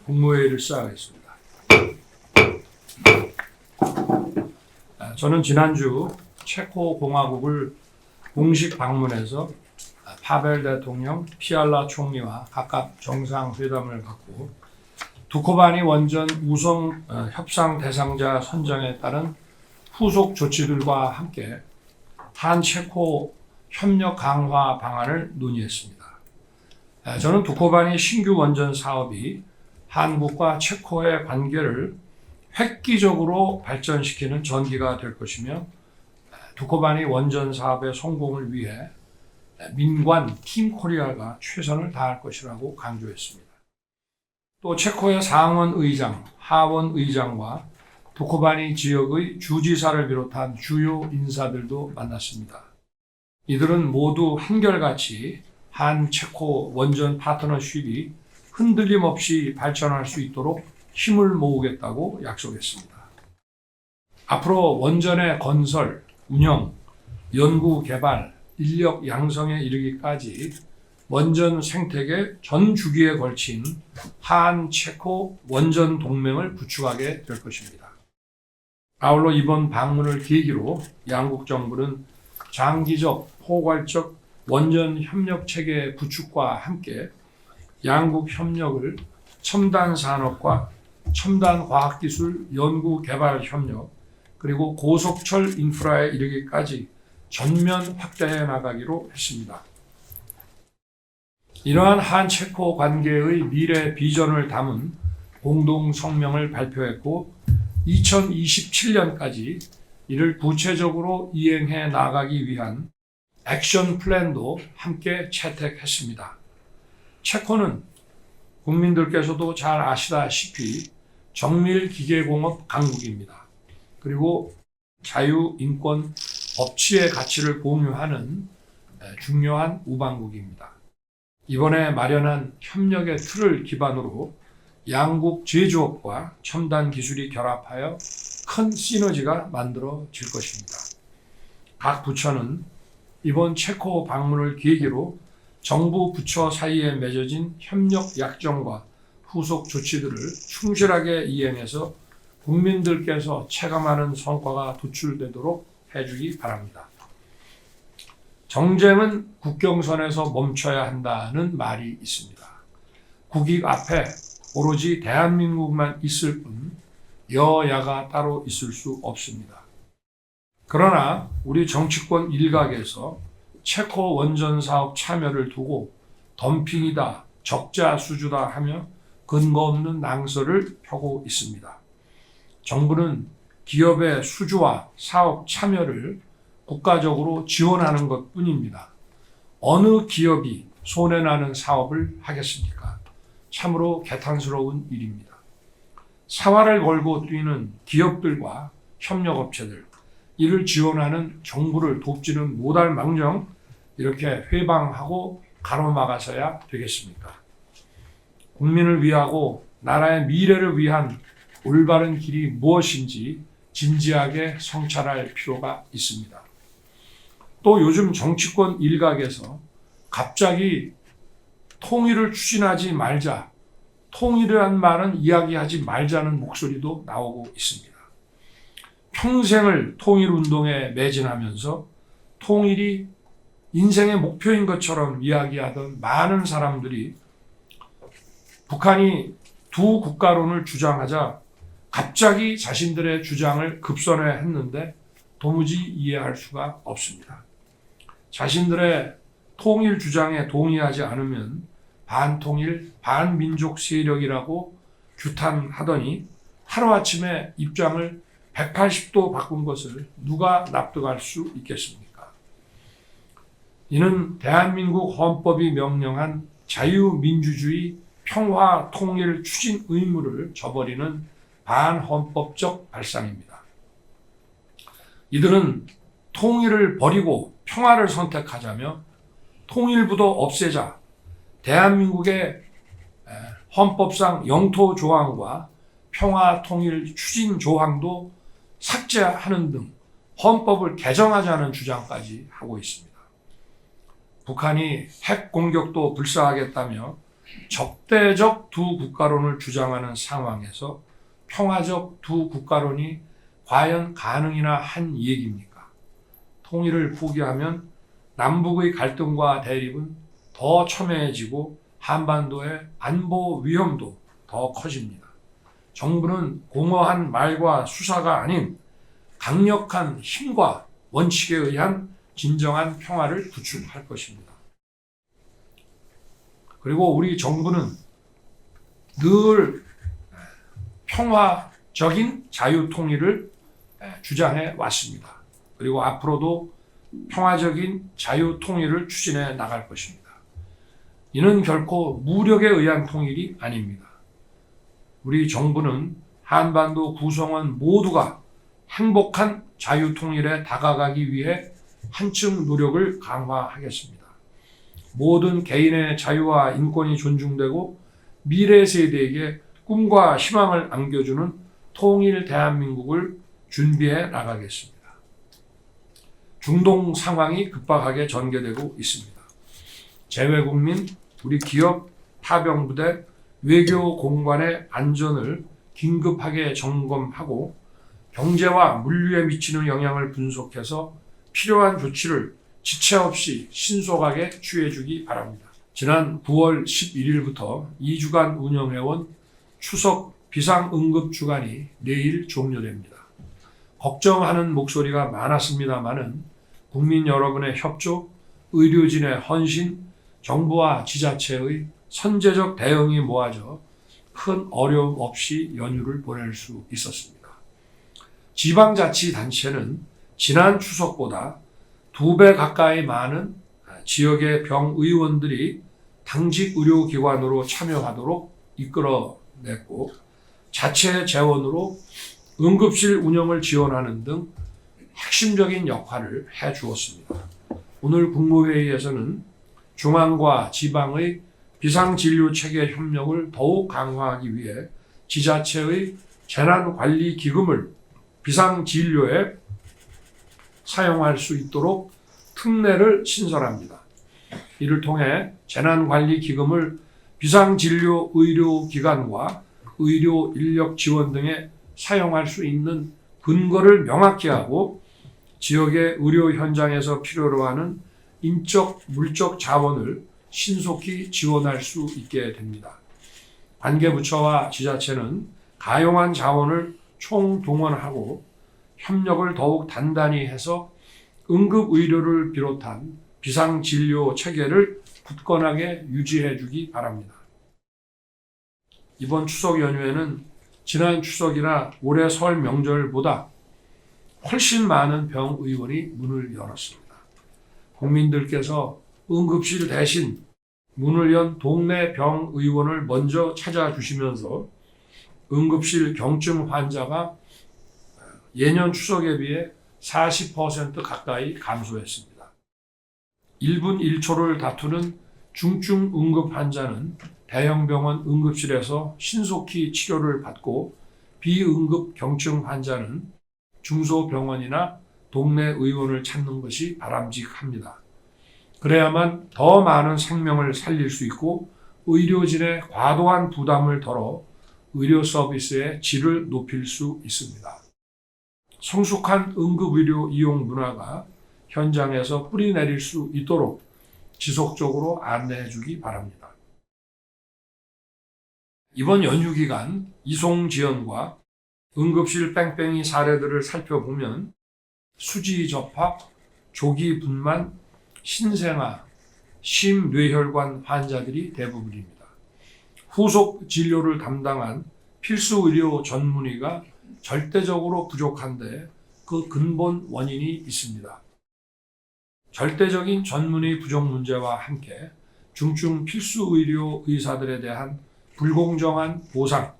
국무회의를 시작하겠습니다. 저는 지난주 체코 공화국을 공식 방문해서 파벨 대통령, 피알라 총리와 각각 정상회담을 갖고 두코바니 원전 우선 협상 대상자 선정에 따른 후속 조치들과 함께 한-체코 협력 강화 방안을 논의했습니다. 저는 두코바니 신규 원전 사업이 한국과 체코의 관계를 획기적으로 발전시키는 전기가 될 것이며 두코바니 원전 사업의 성공을 위해 민관 팀 코리아가 최선을 다할 것이라고 강조했습니다. 또 체코의 상원 의장, 하원 의장과 두코바니 지역의 주지사를 비롯한 주요 인사들도 만났습니다. 이들은 모두 한결같이 한-체코 원전 파트너십이 흔들림 없이 발전할 수 있도록 힘을 모으겠다고 약속했습니다. 앞으로 원전의 건설, 운영, 연구, 개발, 인력 양성에 이르기까지 원전 생태계 전 주기에 걸친 한-체코 원전 동맹을 구축하게 될 것입니다. 아울러 이번 방문을 계기로 양국 정부는 장기적, 포괄적 원전 협력 체계 구축과 함께 양국 협력을 첨단 산업과 첨단 과학기술 연구 개발 협력 그리고 고속철 인프라에 이르기까지 전면 확대해 나가기로 했습니다. 이러한 한-체코 관계의 미래 비전을 담은 공동 성명을 발표했고 2027년까지 이를 구체적으로 이행해 나가기 위한 액션 플랜도 함께 채택했습니다. 체코는 국민들께서도 잘 아시다시피 정밀 기계공업 강국입니다. 그리고 자유, 인권, 법치의 가치를 공유하는 중요한 우방국입니다. 이번에 마련한 협력의 틀을 기반으로 양국 제조업과 첨단 기술이 결합하여 큰 시너지가 만들어질 것입니다. 각 부처는 이번 체코 방문을 계기로 정부 부처 사이에 맺어진 협력 약정과 후속 조치들을 충실하게 이행해서 국민들께서 체감하는 성과가 도출되도록 해주기 바랍니다. 정쟁은 국경선에서 멈춰야 한다는 말이 있습니다. 국익 앞에 오로지 대한민국만 있을 뿐 여야가 따로 있을 수 없습니다. 그러나 우리 정치권 일각에서 체코 원전 사업 참여를 두고 덤핑이다, 적자 수주다 하며 근거 없는 낭설을 펴고 있습니다. 정부는 기업의 수주와 사업 참여를 국가적으로 지원하는 것뿐입니다. 어느 기업이 손해나는 사업을 하겠습니까? 참으로 개탄스러운 일입니다. 사활을 걸고 뛰는 기업들과 협력업체들, 이를 지원하는 정부를 돕지는 못할 망정 이렇게 회방하고 가로막아서야 되겠습니까? 국민을 위하고 나라의 미래를 위한 올바른 길이 무엇인지 진지하게 성찰할 필요가 있습니다. 또 요즘 정치권 일각에서 갑자기 통일을 추진하지 말자, 통일이라는 말은 이야기하지 말자는 목소리도 나오고 있습니다. 평생을 통일운동에 매진하면서 통일이 인생의 목표인 것처럼 이야기하던 많은 사람들이 북한이 두 국가론을 주장하자 갑자기 자신들의 주장을 급선회했는데 도무지 이해할 수가 없습니다. 자신들의 통일 주장에 동의하지 않으면 반통일, 반민족 세력이라고 규탄하더니 하루아침에 입장을 180도 바꾼 것을 누가 납득할 수 있겠습니까? 이는 대한민국 헌법이 명령한 자유민주주의 평화 통일 추진 의무를 저버리는 반헌법적 발상입니다. 이들은 통일을 버리고 평화를 선택하자며 통일부도 없애자 대한민국의 헌법상 영토 조항과 평화 통일 추진 조항도 삭제하는 등 헌법을 개정하자는 주장까지 하고 있습니다. 북한이 핵 공격도 불사하겠다며 적대적 두 국가론을 주장하는 상황에서 평화적 두 국가론이 과연 가능이나 한 얘기입니까? 통일을 포기하면 남북의 갈등과 대립은 더 첨예해지고 한반도의 안보 위험도 더 커집니다. 정부는 공허한 말과 수사가 아닌 강력한 힘과 원칙에 의한 진정한 평화를 구축할 것입니다. 그리고 우리 정부는 늘 평화적인 자유통일을 주장해 왔습니다. 그리고 앞으로도 평화적인 자유통일을 추진해 나갈 것입니다. 이는 결코 무력에 의한 통일이 아닙니다. 우리 정부는 한반도 구성원 모두가 행복한 자유통일에 다가가기 위해 한층 노력을 강화하겠습니다. 모든 개인의 자유와 인권이 존중되고 미래 세대에게 꿈과 희망을 안겨주는 통일 대한민국을 준비해 나가겠습니다. 중동 상황이 급박하게 전개되고 있습니다. 재외국민, 우리 기업, 파병부대, 외교 공간의 안전을 긴급하게 점검하고 경제와 물류에 미치는 영향을 분석해서 필요한 조치를 지체 없이 신속하게 취해주기 바랍니다. 지난 9월 11일부터 2주간 운영해온 추석 비상응급주간이 내일 종료됩니다. 걱정하는 목소리가 많았습니다마는 국민 여러분의 협조, 의료진의 헌신, 정부와 지자체의 선제적 대응이 모아져 큰 어려움 없이 연휴를 보낼 수 있었습니다. 지방자치단체는 지난 추석보다 2배 가까이 많은 지역의 병의원들이 당직 의료기관으로 참여하도록 이끌어냈고 자체 재원으로 응급실 운영을 지원하는 등 핵심적인 역할을 해주었습니다. 오늘 국무회의에서는 중앙과 지방의 비상진료체계 협력을 더욱 강화하기 위해 지자체의 재난관리기금을 비상진료에 사용할 수 있도록 특례를 신설합니다. 이를 통해 재난관리기금을 비상진료 의료기관과 의료 인력 지원 등에 사용할 수 있는 근거를 명확히 하고 지역의 의료 현장에서 필요로 하는 인적, 물적 자원을 신속히 지원할 수 있게 됩니다. 관계부처와 지자체는 가용한 자원을 총동원하고 협력을 더욱 단단히 해서 응급의료를 비롯한 비상진료 체계를 굳건하게 유지해 주기 바랍니다. 이번 추석 연휴에는 지난 추석이나 올해 설 명절보다 훨씬 많은 병의원이 문을 열었습니다. 국민들께서 응급실 대신 문을 연 동네 병의원을 먼저 찾아주시면서 응급실 경증 환자가 예년 추석에 비해 40% 가까이 감소했습니다. 1분 1초를 다투는 중증 응급 환자는 대형 병원 응급실에서 신속히 치료를 받고 비응급 경증 환자는 중소병원이나 동네 의원을 찾는 것이 바람직합니다. 그래야만 더 많은 생명을 살릴 수 있고 의료진의 과도한 부담을 덜어 의료 서비스의 질을 높일 수 있습니다. 성숙한 응급의료 이용 문화가 현장에서 뿌리 내릴 수 있도록 지속적으로 안내해 주기 바랍니다. 이번 연휴 기간 이송 지연과 응급실 뺑뺑이 사례들을 살펴보면 수지 접합, 조기 분만, 신생아, 심뇌혈관 환자들이 대부분입니다. 후속 진료를 담당한 필수 의료 전문의가 절대적으로 부족한데 그 근본 원인이 있습니다. 절대적인 전문의 부족 문제와 함께 중증 필수 의료 의사들에 대한 불공정한 보상,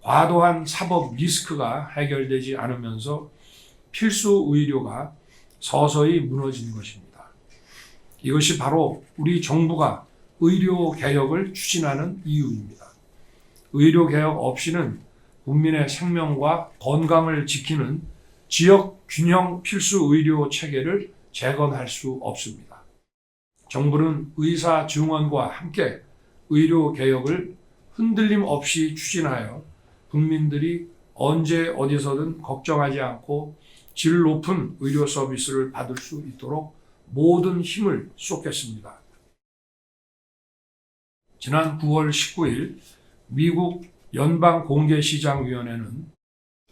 과도한 사법 리스크가 해결되지 않으면서 필수 의료가 서서히 무너진 것입니다. 이것이 바로 우리 정부가 의료 개혁을 추진하는 이유입니다. 의료 개혁 없이는 국민의 생명과 건강을 지키는 지역 균형 필수 의료 체계를 재건할 수 없습니다. 정부는 의사 증원과 함께 의료 개혁을 흔들림 없이 추진하여 국민들이 언제 어디서든 걱정하지 않고 질 높은 의료 서비스를 받을 수 있도록 모든 힘을 쏟겠습니다. 지난 9월 19일 미국 연방공개시장위원회는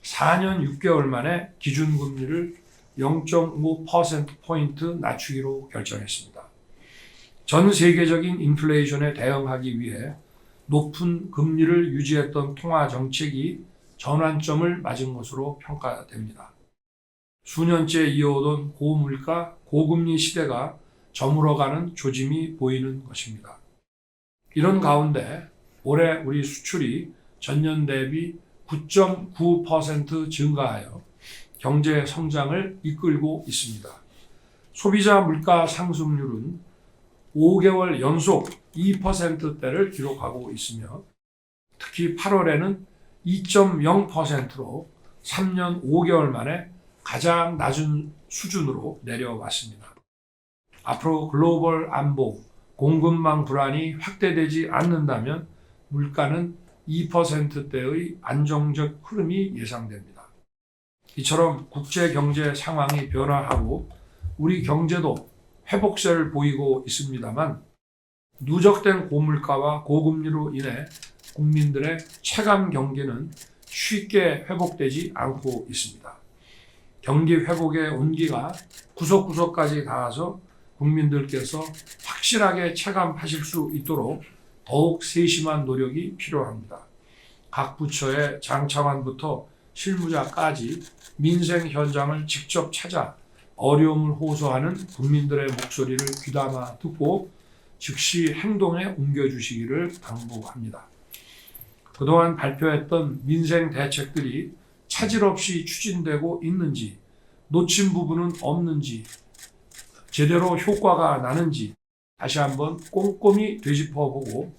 4년 6개월 만에 기준금리를 0.5%포인트 낮추기로 결정했습니다. 전 세계적인 인플레이션에 대응하기 위해 높은 금리를 유지했던 통화 정책이 전환점을 맞은 것으로 평가됩니다. 수년째 이어오던 고물가, 고금리 시대가 저물어가는 조짐이 보이는 것입니다. 이런 가운데 올해 우리 수출이 전년 대비 9.9% 증가하여 경제 성장을 이끌고 있습니다. 소비자 물가 상승률은 5개월 연속 2%대를 기록하고 있으며 특히 8월에는 2.0%로 3년 5개월 만에 가장 낮은 수준으로 내려왔습니다. 앞으로 글로벌 안보, 공급망 불안이 확대되지 않는다면 물가는 2%대의 안정적 흐름이 예상됩니다. 이처럼 국제 경제 상황이 변화하고 우리 경제도 회복세를 보이고 있습니다만 누적된 고물가와 고금리로 인해 국민들의 체감 경기는 쉽게 회복되지 않고 있습니다. 경기 회복의 온기가 구석구석까지 닿아서 국민들께서 확실하게 체감하실 수 있도록 더욱 세심한 노력이 필요합니다. 각 부처의 장차관부터 실무자까지 민생 현장을 직접 찾아 어려움을 호소하는 국민들의 목소리를 귀담아 듣고 즉시 행동에 옮겨주시기를 당부합니다. 그동안 발표했던 민생 대책들이 차질 없이 추진되고 있는지, 놓친 부분은 없는지, 제대로 효과가 나는지 다시 한번 꼼꼼히 되짚어보고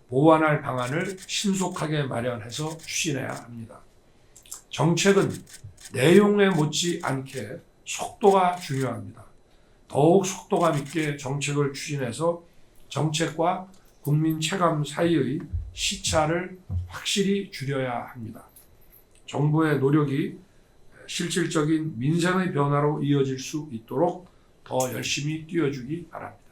보완할 방안을 신속하게 마련해서 추진해야 합니다. 정책은 내용에 못지 않게 속도가 중요합니다. 더욱 속도감 있게 정책을 추진해서 정책과 국민 체감 사이의 시차를 확실히 줄여야 합니다. 정부의 노력이 실질적인 민생의 변화로 이어질 수 있도록 더 열심히 뛰어주기 바랍니다.